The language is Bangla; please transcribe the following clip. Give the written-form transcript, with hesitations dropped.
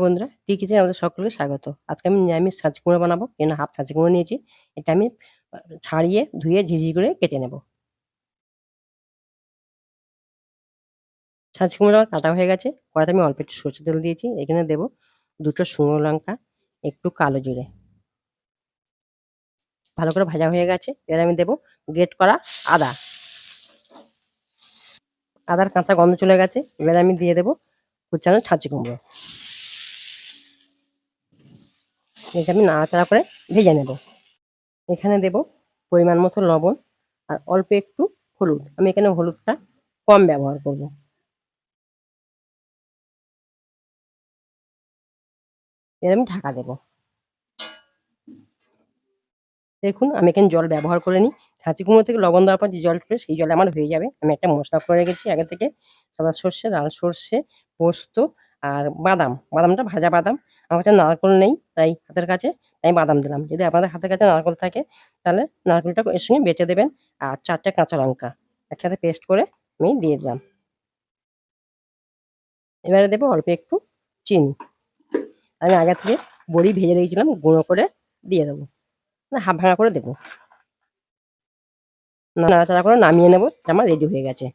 বন্ধুরা, টি কিচেনে আমাদের সকলকে স্বাগত। আজকে আমি নিরামিষ ছাঁচি কুমড়ো বানাবো। এখানে হাফ ছাঁচি কুমড়ো নিয়েছি। এটা আমি ছাড়িয়ে ধুয়ে ঝিঝি করে কেটে নেব। ছাঁচি কুমড়ো আমার কাটা হয়ে গেছে। কড়াইতে আমি অল্প একটু সরষের তেল দিয়েছি। এখানে দেবো ২ টো শুকনো লঙ্কা, একটু কালো জিরে। ভালো করে ভাজা হয়ে গেছে। এবার আমি দেবো গ্রেট করা আদা। আদার কাঁচা গন্ধ চলে গেছে। এবার আমি দিয়ে দেবো কুচানো ছাঁচি কুমড়ো। এটা আমি নাড়াচাড়া করে ভেজে নেব। এখানে দেব পরিমাণ মতো লবণ আর অল্প একটু হলুদ। আমি এখানে হলুদটা কম ব্যবহার করব। এবার আমি ঢাকা দেব। দেখুন আমি এখানে জল ব্যবহার করে নিই। ছাঁচি কুমড়ো থেকে লবণ দেওয়ার পর যে জল উঠবে সেই জলে আমার হয়ে যাবে। আমি একটা মশলা করে রেখেছি আগে থেকে। সাদা সর্ষে, লাল সর্ষে, পোস্ত আর বাদাম। বাদামটা ভাজা বাদাম। আমার কাছে নারকেল নেই তাই হাতের কাছে, তাই বাদাম দিলাম। যদি আপনাদের হাতের কাছে নারকেল থাকে তাহলে নারকেলটা এর সঙ্গে বেটে দেবেন। আর ৪ টে কাঁচা লঙ্কা একসাথে পেস্ট করে আমি দিয়ে দিলাম। এবারে দেবো অল্প একটু চিনি। আমি আগে থেকে বড়ি ভেজে রেখেছিলাম, গুঁড়ো করে দিয়ে দেবো। না, হাফ ভাঙা করে দেবো। নাড়াচাড়া করে নামিয়ে নেব। আমার রেডি হয়ে গেছে।